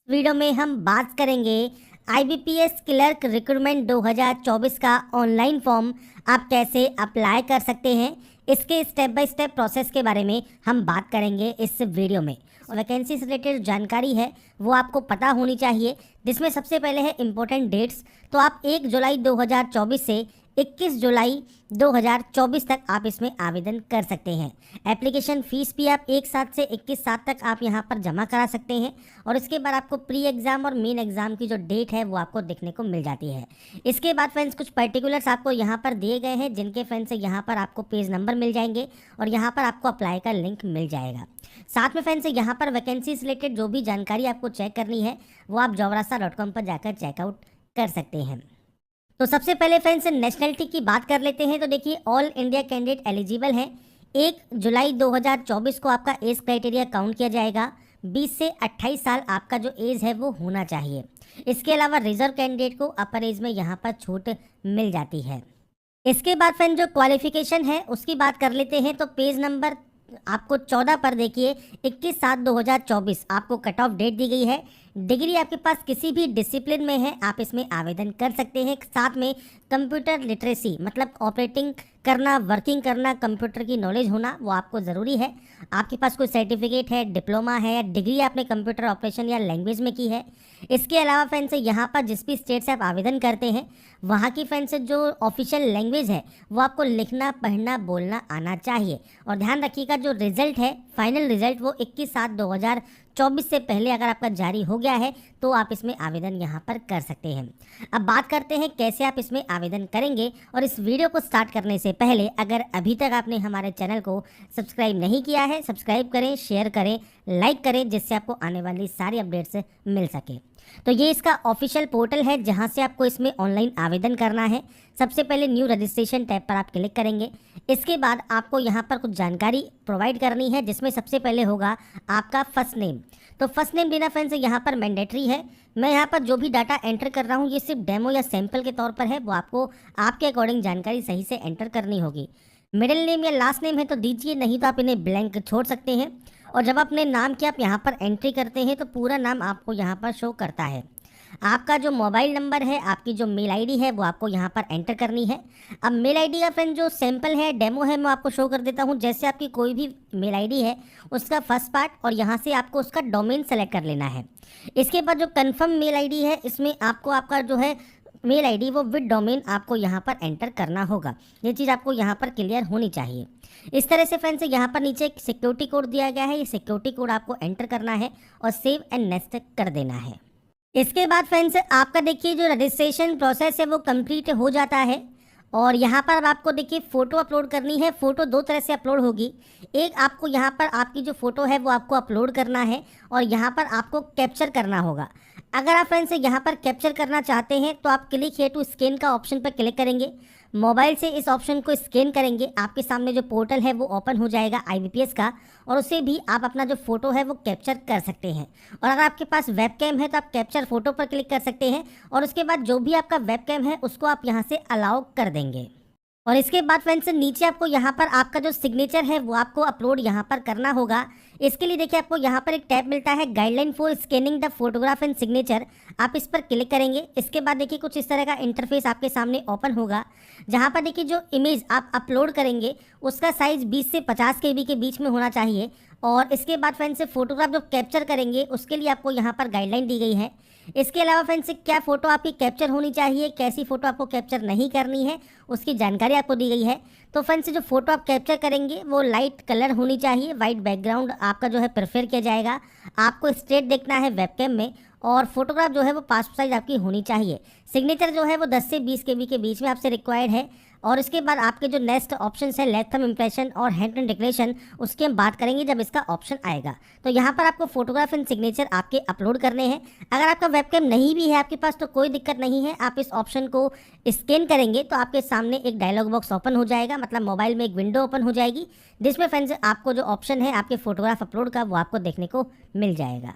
Video में हम बात करेंगे आईबीपीएस क्लर्क रिक्रूटमेंट 2024 का ऑनलाइन फॉर्म आप कैसे अप्लाई कर सकते हैं। इसके स्टेप बाय स्टेप प्रोसेस के बारे में हम बात करेंगे इस वीडियो में। वैकेंसी से रिलेटेड जानकारी है वो आपको पता होनी चाहिए, जिसमें सबसे पहले है इम्पोर्टेंट डेट्स। तो आप 1 जुलाई 2024 से 21 जुलाई 2024 तक आप इसमें आवेदन कर सकते हैं। एप्लीकेशन फ़ीस भी आप 1/7 से 21/7 तक आप यहां पर जमा करा सकते हैं और इसके बाद आपको प्री एग्ज़ाम और मेन एग्ज़ाम की जो डेट है वो आपको देखने को मिल जाती है। इसके बाद फ्रेंड्स कुछ पर्टिकुलर्स आपको यहां पर दिए गए हैं, जिनके फ्रेंड्स यहां पर आपको पेज नंबर मिल जाएंगे और यहाँ पर आपको अप्लाई का लिंक मिल जाएगा। साथ में फ्रेंड्स यहाँ पर वैकेंसी से रिलेटेड जो भी जानकारी आपको चेक करनी है वो आप jobrasa.com पर जाकर चेकआउट कर सकते हैं। तो सबसे पहले फ्रेंड्स नेशनलिटी की बात कर लेते हैं। तो देखिए ऑल इंडिया कैंडिडेट एलिजिबल हैं। 1 जुलाई 2024 को आपका एज क्राइटेरिया काउंट किया जाएगा। 20 से 28 साल आपका जो एज है वो होना चाहिए। इसके अलावा रिजर्व कैंडिडेट को अपर एज में यहाँ पर छूट मिल जाती है। इसके बाद फ्रेंड जो क्वालिफिकेशन है उसकी बात कर लेते हैं। तो पेज नंबर आपको 14 पर देखिए 21/7/2024 आपको कट ऑफ डेट दी गई है। डिग्री आपके पास किसी भी डिसिप्लिन में है आप इसमें आवेदन कर सकते हैं। साथ में कंप्यूटर लिटरेसी मतलब ऑपरेटिंग करना, वर्किंग करना, कंप्यूटर की नॉलेज होना वो आपको ज़रूरी है। आपके पास कोई सर्टिफिकेट है, डिप्लोमा है या डिग्री आपने कंप्यूटर ऑपरेशन या लैंग्वेज में की है। इसके अलावा फ्रेंड्स यहाँ पर जिस भी स्टेट से आप आवेदन करते हैं वहाँ की फ्रेंड्स जो ऑफिशियल लैंग्वेज है वो आपको लिखना, पढ़ना, बोलना आना चाहिए। और ध्यान रखिएगा जो रिजल्ट है फाइनल रिजल्ट वो 21/7/2024 से पहले अगर आपका जारी हो गया है तो आप इसमें आवेदन यहाँ पर कर सकते हैं। अब बात करते हैं कैसे आप इसमें आवेदन करेंगे। और इस वीडियो को स्टार्ट करने से पहले अगर अभी तक आपने हमारे चैनल को सब्सक्राइब नहीं किया है, सब्सक्राइब करें, शेयर करें, लाइक करें, जिससे आपको आने वाली सारी अपडेट्स मिल सके। तो ये इसका ऑफिशियल पोर्टल है जहाँ से आपको इसमें ऑनलाइन आवेदन करना है। सबसे पहले न्यू रजिस्ट्रेशन टैब पर आप क्लिक करेंगे। इसके बाद आपको यहाँ पर कुछ जानकारी प्रोवाइड करनी है, जिसमें सबसे पहले होगा आपका फर्स्ट नेम। तो फर्स्ट नेम देना फ्रेंड्स यहाँ पर मैंडेटरी है। मैं यहाँ पर जो भी डाटा एंटर कर रहा हूँ ये सिर्फ डेमो या सैंपल के तौर पर है, वो आपको आपके अकॉर्डिंग जानकारी सही से एंटर करनी होगी। मिडिल नेम या लास्ट नेम है तो दीजिए, नहीं तो आप इन्हें ब्लैंक छोड़ सकते हैं। और जब अपने नाम की आप यहाँ पर एंट्री करते हैं तो पूरा नाम आपको यहाँ पर शो करता है। आपका जो मोबाइल नंबर है, आपकी जो मेल आईडी है वो आपको यहाँ पर एंटर करनी है। अब मेल आईडी का फ्रेंड जो सैंपल है, डेमो है, मैं आपको शो कर देता हूँ। जैसे आपकी कोई भी मेल आईडी है उसका फर्स्ट पार्ट और यहाँ से आपको उसका डोमेन सेलेक्ट कर लेना है। इसके बाद जो कन्फर्म मेल आईडी है इसमें आपको आपका जो है मेल आईडी वो विद डोमेन आपको यहाँ पर एंटर करना होगा। ये चीज़ आपको यहाँ पर क्लियर होनी चाहिए। इस तरह से फ्रेंड्स यहाँ पर नीचे एक सिक्योरिटी कोड दिया गया है, ये सिक्योरिटी कोड आपको एंटर करना है और सेव एंड नेक्स्ट कर देना है। इसके बाद फ्रेंड्स आपका देखिए जो रजिस्ट्रेशन प्रोसेस है वो कंप्लीट हो जाता है। और यहाँ पर अब आपको देखिए फ़ोटो अपलोड करनी है। फ़ोटो दो तरह से अपलोड होगी। एक आपको यहाँ पर आपकी जो फ़ोटो है वो आपको अपलोड करना है और यहाँ पर आपको कैप्चर करना होगा। अगर आप फ्रेंड्स यहाँ पर कैप्चर करना चाहते हैं तो आप क्लिक हियर टू स्कैन का ऑप्शन पर क्लिक करेंगे। मोबाइल से इस ऑप्शन को स्कैन करेंगे, आपके सामने जो पोर्टल है वो ओपन हो जाएगा आईबीपीएस का, और उसे भी आप अपना जो फ़ोटो है वो कैप्चर कर सकते हैं। और अगर आपके पास वेब कैम है तो आप कैप्चर फ़ोटो पर क्लिक कर सकते हैं और उसके बाद जो भी आपका वेब कैम है उसको आप यहाँ से अलाउ कर देंगे। और इसके बाद फ्रेंड्स नीचे आपको यहाँ पर आपका जो सिग्नेचर है वो आपको अपलोड यहाँ पर करना होगा। इसके लिए देखिए आपको यहाँ पर एक टैब मिलता है guideline for scanning the photograph and signature, आप इस पर क्लिक करेंगे। इसके बाद देखिए कुछ इस तरह का इंटरफेस आपके सामने ओपन होगा, जहाँ पर देखिए जो इमेज आप अपलोड करेंगे उसका साइज़ 20 से 50 KB के बीच में होना चाहिए। और इसके बाद फ्रेंड्स से फोटोग्राफ जो कैप्चर करेंगे उसके लिए आपको यहाँ पर गाइडलाइन दी गई है। इसके अलावा फ्रेंड्स क्या फ़ोटो आपकी कैप्चर होनी चाहिए, कैसी फ़ोटो आपको कैप्चर नहीं करनी है, उसकी जानकारी आपको दी गई है। तो फ्रेंड्स जो फ़ोटो आप कैप्चर करेंगे वो लाइट कलर होनी चाहिए, वाइट बैकग्राउंड आपका जो है प्रेफर किया जाएगा। आपको स्ट्रेट देखना है वेबकैम में और फोटोग्राफ जो है वो पासपोर्ट साइज आपकी होनी चाहिए। सिग्नेचर जो है वो 10 से 20 KB के बीच में आपसे रिक्वायर्ड है। और इसके बाद आपके जो नेक्स्ट ऑप्शन है लेफ्ट थंब इम्प्रेशन और हैंड प्रिंट डिक्लेरेशन, उसकी हम बात करेंगे जब इसका ऑप्शन आएगा। तो यहाँ पर आपको फोटोग्राफ एंड सिग्नेचर आपके अपलोड करने हैं। अगर आपका वेबकैम नहीं भी है आपके पास तो कोई दिक्कत नहीं है, आप इस ऑप्शन को स्कैन करेंगे तो आपके सामने एक डायलॉग बॉक्स ओपन हो जाएगा, मतलब मोबाइल में एक विंडो ओपन हो जाएगी, जिसमें फ्रेंड्स आपको जो ऑप्शन है आपके फोटोग्राफ अपलोड का वो आपको देखने को मिल जाएगा।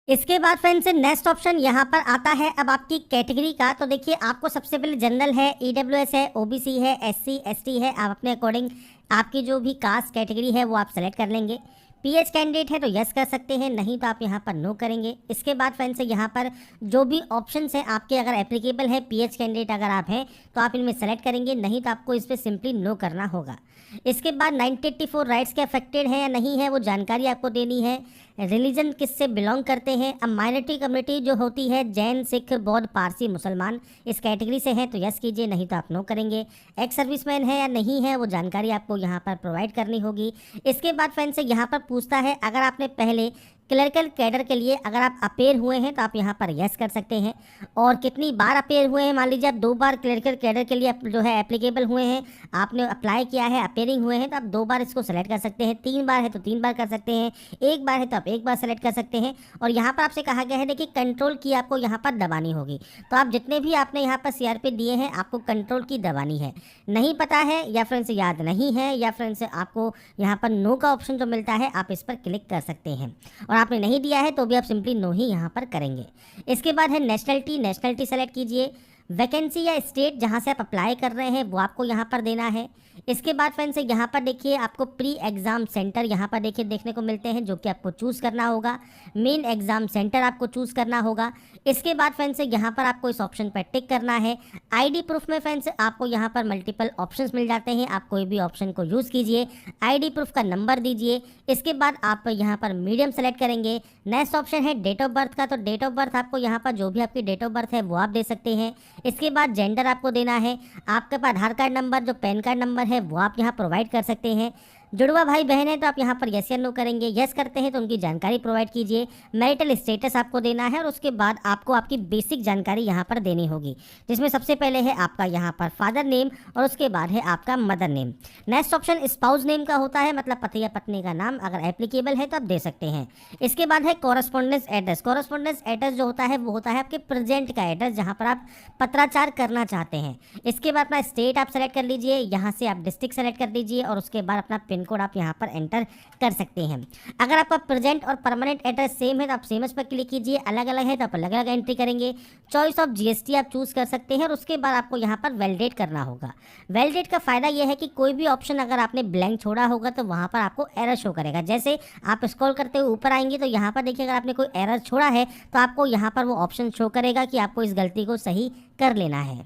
इसके बाद फ्रेंड्स नेक्स्ट ऑप्शन यहाँ पर आता है अब आपकी कैटेगरी का। तो देखिए आपको सबसे पहले जनरल है, ईडब्ल्यूएस है, ओबीसी है, एससी एसटी है। आप अपने अकॉर्डिंग आपकी जो भी कास्ट कैटेगरी है वो आप सेलेक्ट कर लेंगे। पीएच कैंडिडेट है तो यस कर सकते हैं, नहीं तो आप यहाँ पर नो करेंगे। इसके बाद फ्रेंड्स यहाँ पर जो भी ऑप्शंस हैं आपके अगर एप्लीकेबल है, पीएच कैंडिडेट अगर आप हैं तो आप इनमें सेलेक्ट करेंगे, नहीं तो आपको इस पर सिंपली नो करना होगा। इसके बाद 1984 राइट्स के अफेक्टेड है या नहीं है वो जानकारी आपको देनी है। रिलीजन किससे बिलोंग करते हैं, अब माइनॉरिटी कम्युनिटी जो होती है जैन, सिख, बौद्ध, पारसी, मुसलमान इस कैटेगरी से हैं तो यस कीजिए, नहीं तो आप नो करेंगे। एक्स सर्विसमैन है या नहीं है वो जानकारी आपको यहाँ पर प्रोवाइड करनी होगी। इसके बाद फ्रेंड्स यहाँ पर पूछता है अगर आपने पहले क्लर्कल कैडर के लिए अगर आप अपेयर हुए हैं तो आप यहाँ पर यस कर सकते हैं, और कितनी बार अपेयर हुए हैं। मान लीजिए आप 2 बार क्लर्कल कैडर के लिए जो है एप्लीकेबल हुए हैं, आपने अप्लाई किया है, अपेयरिंग हुए हैं तो आप 2 बार इसको सेलेक्ट कर सकते हैं। 3 बार है तो 3 बार कर सकते हैं, 1 बार है तो आप 1 बार सेलेक्ट कर सकते हैं। और यहाँ पर आपसे कहा गया है देखिए कंट्रोल की आपको यहाँ पर दबानी होगी, तो आप जितने भी आपने यहाँ पर सीआरपी दिए हैं आपको कंट्रोल की दबानी है। नहीं पता है या फ्रेंड्स याद नहीं है या फ्रेंड्स आपको यहाँ पर नो का ऑप्शन जो मिलता है आप इस पर क्लिक कर सकते हैं, और आपने नहीं दिया है तो भी आप सिंपली नो ही यहाँ पर करेंगे। इसके बाद है नेशनलिटी सेलेक्ट कीजिए। वैकेंसी या स्टेट जहाँ से आप अप्लाई कर रहे हैं वो आपको यहाँ पर देना है। इसके बाद फ्रेंड्स यहाँ पर देखिए आपको प्री एग्ज़ाम सेंटर यहाँ पर देखिए देखने को मिलते हैं जो कि आपको चूज़ करना होगा। मेन एग्ज़ाम सेंटर आपको चूज़ करना होगा। इसके बाद फ्रेंड्स यहाँ पर आपको इस ऑप्शन पर टिक करना है। आईडी प्रूफ में फ्रेंड्स आपको यहाँ पर मल्टीपल ऑप्शंस मिल जाते हैं, आप कोई भी ऑप्शन को यूज़ कीजिए। आईडी प्रूफ का नंबर दीजिए। इसके बाद आप यहाँ पर मीडियम सेलेक्ट करेंगे। नेक्स्ट ऑप्शन है डेट ऑफ बर्थ का, तो डेट ऑफ बर्थ आपको यहाँ पर जो भी आपकी डेट ऑफ बर्थ है वो आप दे सकते हैं। इसके बाद जेंडर आपको देना है। आपके पास आधार कार्ड नंबर जो पैन कार्ड नंबर है वो आप यहाँ प्रोवाइड कर सकते हैं। जुड़वा भाई बहन है तो आप यहाँ पर यस या नो करेंगे। यस करते हैं तो उनकी जानकारी प्रोवाइड कीजिए। मैरिटल स्टेटस आपको देना है और उसके बाद आपको आपकी बेसिक जानकारी यहाँ पर देनी होगी, जिसमें सबसे पहले है आपका यहाँ पर फादर नेम और उसके बाद है आपका mother name. Next option spouse name का होता है, मतलब पति या पत्नी का नाम अगर एप्लीकेबल है तो आप दे सकते हैं। इसके बाद है कॉरेस्पॉन्डेंस एड्रेस। कॉरेस्पॉन्डेंस एड्रेस जो होता है वो होता है आपके प्रेजेंट का एड्रेस जहाँ पर आप पत्राचार करना चाहते हैं। इसके बाद अपना स्टेट आप सेलेक्ट कर लीजिए, यहाँ से आप डिस्ट्रिक्ट सेलेक्ट कर दीजिए और उसके बाद अपना पिन कोड आप यहाँ पर एंटर कर सकते हैं। अगर आपका प्रेजेंट और परमानेंट एड्रेस सेम है तो आप सेम पर क्लिक कीजिए, अलग अलग है तो आप अलग अलग एंट्री करेंगे। चॉइस ऑफ जीएसटी आप चूज कर सकते हैं और उसके बाद आपको यहाँ पर वैलिडेट करना होगा। वैलिडेट का फायदा यह है कि कोई भी ऑप्शन अगर आपने ब्लैंक छोड़ा होगा तो वहाँ पर आपको एरर शो करेगा। जैसे आप स्क्रॉल करते हुए ऊपर आएंगे तो यहाँ पर देखिए अगर आपने कोई एरर छोड़ा है तो आपको यहाँ पर वो ऑप्शन शो करेगा कि आपको इस गलती को सही कर लेना है।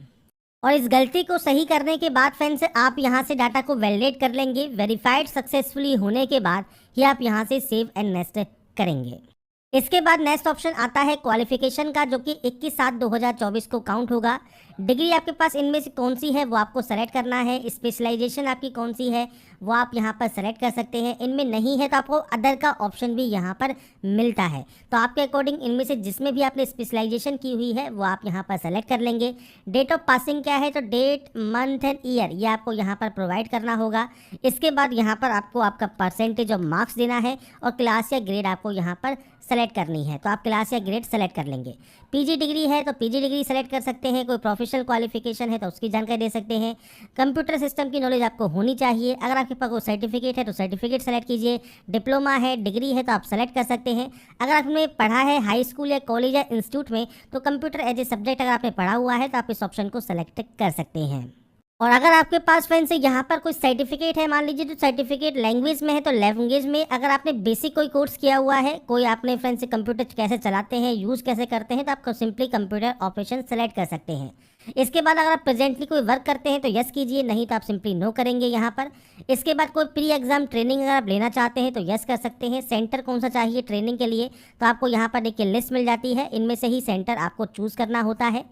और इस गलती को सही करने के बाद फ्रेंड्स आप यहाँ से डाटा को वैलिडेट कर लेंगे। वेरीफाइड सक्सेसफुली होने के बाद ही आप यहाँ से सेव एंड नेक्स्ट करेंगे। इसके बाद नेक्स्ट ऑप्शन आता है क्वालिफिकेशन का, जो कि 21/7/2024 को काउंट होगा। डिग्री आपके पास इनमें से कौन सी है वो आपको सेलेक्ट करना है। स्पेशलाइजेशन आपकी कौन सी है वो आप यहाँ पर सेलेक्ट कर सकते हैं। इनमें नहीं है तो आपको अदर का ऑप्शन भी यहाँ पर मिलता है, तो आपके अकॉर्डिंग इनमें से जिसमें भी आपने स्पेशलाइजेशन की हुई है वो आप यहाँ पर सेलेक्ट कर लेंगे। डेट ऑफ पासिंग क्या है, तो डेट, मंथ एंड ईयर ये आपको यहाँ पर प्रोवाइड करना होगा। इसके बाद यहाँ पर आपको आपका परसेंटेज ऑफ मार्क्स देना है और क्लास या ग्रेड आपको यहाँ पर सेलेक्ट करनी है, तो आप क्लास या ग्रेड सेलेक्ट कर लेंगे। पीजी डिग्री है तो पीजी डिग्री सेलेक्ट कर सकते हैं। कोई प्रोफेशनल क्वालिफिकेशन है तो उसकी जानकारी दे सकते हैं। कंप्यूटर सिस्टम की नॉलेज आपको होनी चाहिए। अगर आपके पास कोई सर्टिफिकेट है तो सर्टिफिकेट सेलेक्ट कीजिए। डिप्लोमा है, डिग्री है तो आप सेलेक्ट कर सकते हैं। अगर आपने पढ़ा है हाई स्कूल या कॉलेज या इंस्टीट्यूट में तो कंप्यूटर एज ए सब्जेक्ट अगर आपने पढ़ा हुआ है तो आप इस ऑप्शन को सेलेक्ट कर सकते हैं। और अगर आपके पास फ्रेंड्स यहाँ पर कोई सर्टिफिकेट है, मान लीजिए तो सर्टिफिकेट लैंग्वेज में है तो लैंग्वेज में, अगर आपने बेसिक कोई कोर्स किया हुआ है, कोई आपने फ्रेंड्स कंप्यूटर कैसे चलाते हैं, यूज़ कैसे करते हैं, तो आपको सिंपली कंप्यूटर ऑपरेशन सेलेक्ट कर सकते हैं। इसके बाद अगर आप प्रेजेंटली कोई वर्क करते हैं तो यस कीजिए, नहीं तो आप सिंपली नो करेंगे यहाँ पर। इसके बाद कोई प्री एग्जाम ट्रेनिंग अगर आप लेना चाहते हैं तो यस कर सकते हैं। सेंटर कौन सा चाहिए ट्रेनिंग के लिए, तो आपको यहाँ पर देखिए लिस्ट मिल जाती है, इनमें से ही सेंटर आपको चूज़ करना होता है।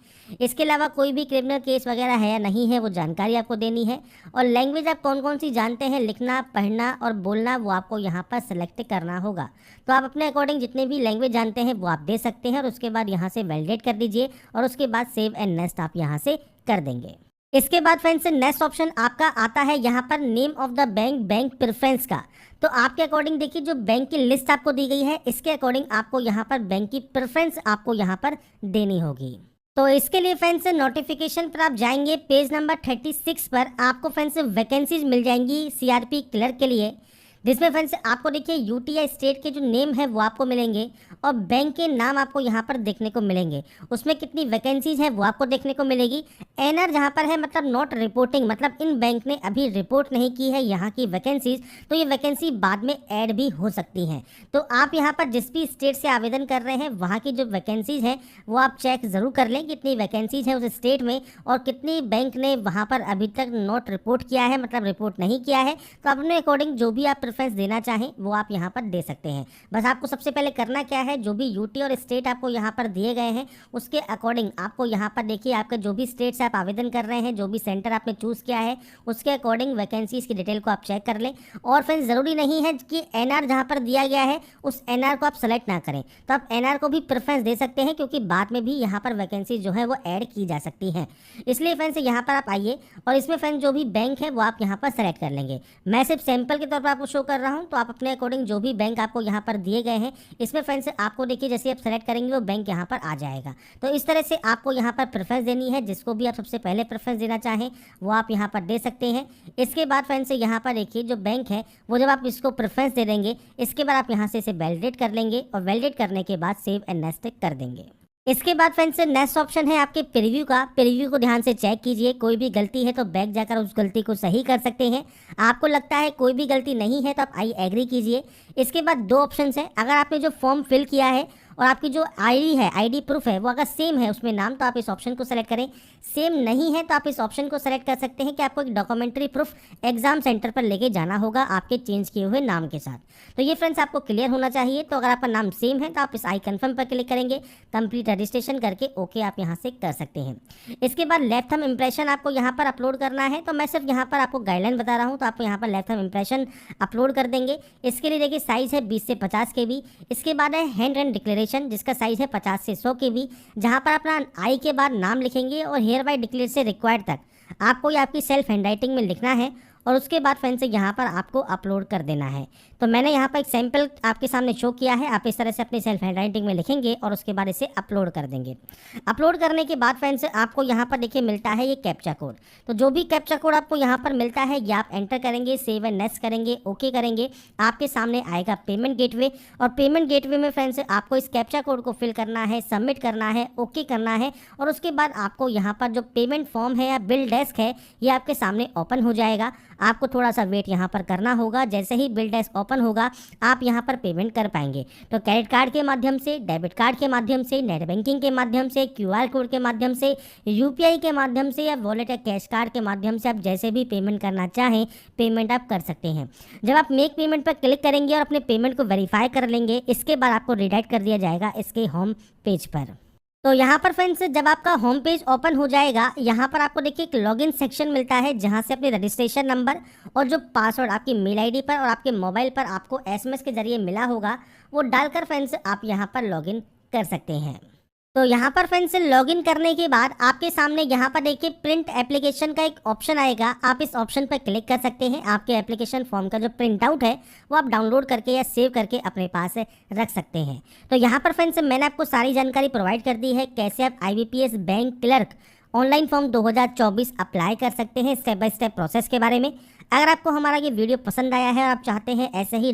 इसके अलावा कोई भी क्रिमिनल केस वगैरह है या नहीं है वो जानकारी आपको देनी है। और लैंग्वेज आप कौन कौन सी जानते हैं, लिखना, पढ़ना और बोलना, वो आपको यहाँ पर सेलेक्ट करना होगा। तो आप अपने अकॉर्डिंग जितने भी लैंग्वेज जानते हैं वो आप दे सकते हैं और उसके बाद यहाँ से वैलिडेट कर दीजिए और उसके बाद सेव एंड नेक्स्ट आप यहाँ से कर देंगे। इसके बाद फ्रेंड्स नेक्स्ट ऑप्शन आपका आता है यहाँ पर name of the bank, bank preference का। तो आपके अकॉर्डिंग देखिए जो बैंक की लिस्ट आपको दी गई है इसके अकॉर्डिंग आपको यहाँ पर बैंक की प्रेफरेंस आपको यहाँ पर देनी होगी। तो इसके लिए फ्रेंड्स नोटिफिकेशन पर आप जाएंगे, पेज नंबर 36 पर आपको फ्रेंड्स वैकेंसीज मिल जाएंगी सीआरपी क्लर्क के लिए, जिसमें फ्रेंड्स आपको देखिए यूटी या स्टेट के जो नेम है वो आपको मिलेंगे और बैंक के नाम आपको यहाँ पर देखने को मिलेंगे। उसमें कितनी वैकेंसीज है वो आपको देखने को मिलेगी। एनआर जहाँ पर है मतलब नॉट रिपोर्टिंग, मतलब इन बैंक ने अभी रिपोर्ट नहीं की है यहाँ की वैकेंसीज, तो ये वैकेंसी बाद में ऐड भी हो सकती हैं। तो आप यहाँ पर जिस भी स्टेट से आवेदन कर रहे हैं वहाँ की जो वैकेंसीज है वो आप चेक ज़रूर कर लें, कितनी वैकेंसीज है उस स्टेट में और कितनी बैंक ने वहाँ पर अभी तक नोट रिपोर्ट किया है, मतलब रिपोर्ट नहीं किया है। तो अपने अकॉर्डिंग जो भी आप प्रेफरेंस देना चाहें वो आप यहाँ पर दे सकते हैं। बस आपको सबसे पहले करना क्या है, जो भी यूटी और स्टेट आपको यहाँ पर दिए गए हैं उसके अकॉर्डिंग आपको यहाँ पर देखिए आपके जो भी स्टेट से आप आवेदन कर रहे हैं, जो भी सेंटर आपने चूज़ किया है उसके अकॉर्डिंग वैकेंसीज की डिटेल को आप चेक कर लें। और फ्रेंड्स ज़रूरी नहीं है कि एनआर जहाँ पर दिया गया है उस एनआर को आप सेलेक्ट ना करें, तो आप एनआर को भी प्रेफरेंस दे सकते हैं क्योंकि बाद में भी यहाँ पर वैकेंसी जो है वो ऐड की जा सकती हैं। इसलिए फ्रेंड्स यहाँ पर आप आइए और इसमें फ्रेंड्स जो भी बैंक है वो आप यहाँ पर सेलेक्ट कर लेंगे। मैं सिर्फ सैंपल के तौर पर आपको शो कर रहा हूँ, तो आप अपने अकॉर्डिंग जो भी बैंक आपको यहाँ पर दिए गए हैं इसमें फ्रेंड्स आपको देखिए जैसे आप सेलेक्ट करेंगे वो बैंक यहाँ पर आ जाएगा। तो इस तरह से आपको यहाँ पर प्रेफरेंस देनी है, जिसको भी आप सबसे पहले प्रेफरेंस देना चाहें वो आप यहाँ पर दे सकते हैं। इसके बाद फ्रेंड्स यहाँ पर देखिए जो बैंक है वो जब आप इसको प्रेफरेंस दे देंगे इसके बाद आप यहाँ से इसे वैलिडेट कर लेंगे और वैलिडेट करने के बाद सेव एंड नेक्स्ट कर देंगे। इसके बाद फ्रेंड्स नेक्स्ट ऑप्शन है आपके प्रीव्यू का। प्रीव्यू को ध्यान से चेक कीजिए, कोई भी गलती है तो बैक जाकर उस गलती को सही कर सकते हैं। आपको लगता है कोई भी गलती नहीं है तो आप आई एग्री कीजिए। इसके बाद दो ऑप्शन है, अगर आपने जो फॉर्म फिल किया है और आपकी जो आईडी है, आईडी प्रूफ है वो अगर सेम है उसमें नाम, तो आप इस ऑप्शन को सेलेक्ट करें। सेम नहीं है तो आप इस ऑप्शन को सेलेक्ट कर सकते हैं कि आपको एक डॉक्यूमेंट्री प्रूफ एग्जाम सेंटर पर लेके जाना होगा आपके चेंज किए हुए नाम के साथ। तो ये फ्रेंड्स आपको क्लियर होना चाहिए। तो अगर आपका नाम सेम है तो आप इस आई कन्फर्म पर क्लिक करेंगे, कंप्लीट रजिस्ट्रेशन करके ओके आप यहाँ से कर सकते हैं। इसके बाद लेफ्ट थंब इंप्रेशन आपको यहाँ पर अपलोड करना है, तो मैं सिर्फ यहाँ पर आपको गाइडलाइन बता रहा हूँ, तो आपको यहाँ पर लेफ्ट थंब इंप्रेशन अपलोड कर देंगे। इसके लिए देखिए साइज़ है 20 से 50 KB। इसके बाद है हैंड रन डिक्लेरेशन जिसका साइज़ है 50 से 100 KB, जहाँ पर अपना आई के बाद नाम लिखेंगे और हेयर बाय डिक्लेयर से रिक्वायर्ड तक आपको ये आपकी सेल्फ हैंडराइटिंग में लिखना है और उसके बाद फ्रेंड्स यहाँ पर आपको अपलोड कर देना है। तो मैंने यहाँ पर एक सैंपल आपके सामने शो किया है, आप इस तरह से अपनी सेल्फ हैंडराइटिंग में लिखेंगे और उसके बाद इसे अपलोड कर देंगे। अपलोड करने के बाद फ्रेंड्स आपको यहाँ पर देखिए मिलता है ये कैप्चा कोड। तो जो भी कैप्चा कोड आपको यहाँ पर मिलता है ये आप एंटर करेंगे, सेव एंड नेक्स्ट करेंगे, ओके करेंगे, आपके सामने आएगा पेमेंट गेटवे। और पेमेंट गेटवे में फ्रेंड्स आपको इस कैप्चा कोड को फिल करना है, सबमिट करना है, ओके करना है और उसके बाद आपको यहाँ पर जो पेमेंट फॉर्म है या बिल डेस्क है ये आपके सामने ओपन हो जाएगा। आपको थोड़ा सा वेट यहाँ पर करना होगा। जैसे ही बिल डेस्क ओपन होगा आप यहाँ पर पेमेंट कर पाएंगे। तो क्रेडिट कार्ड के माध्यम से, डेबिट कार्ड के माध्यम से, नेट बैंकिंग के माध्यम से, QR कोड के माध्यम से, UPI के माध्यम से या वॉलेट या कैश कार्ड के माध्यम से आप जैसे भी पेमेंट करना चाहें पेमेंट आप कर सकते हैं। जब आप मेक पेमेंट पर क्लिक करेंगे और अपने पेमेंट को वेरीफाई कर लेंगे इसके बाद आपको रिडायरेक्ट कर दिया जाएगा इसके होम पेज पर। तो यहाँ पर फ्रेंड्स जब आपका होम पेज ओपन हो जाएगा यहाँ पर आपको देखिए एक लॉगिन सेक्शन मिलता है जहाँ से अपने रजिस्ट्रेशन नंबर और जो पासवर्ड आपकी मेल आईडी पर और आपके मोबाइल पर आपको SMS के जरिए मिला होगा वो डालकर फ्रेंड्स आप यहाँ पर लॉगिन कर सकते हैं। तो यहाँ पर फ्रेंड्स लॉगिन करने के बाद आपके सामने यहाँ पर देखिए प्रिंट एप्लीकेशन का एक ऑप्शन आएगा, आप इस ऑप्शन पर क्लिक कर सकते हैं। आपके एप्लीकेशन फॉर्म का जो प्रिंट आउट है वो आप डाउनलोड करके या सेव करके अपने पास रख सकते हैं। तो यहाँ पर फ्रेंड्स मैंने आपको सारी जानकारी प्रोवाइड कर दी है कैसे आप IBPS bank clerk online form 2024 apply कर सकते हैं, स्टेप बाय स्टेप प्रोसेस के बारे में। अगर आपको हमारा ये वीडियो पसंद आया है और आप चाहते हैं ऐसे ही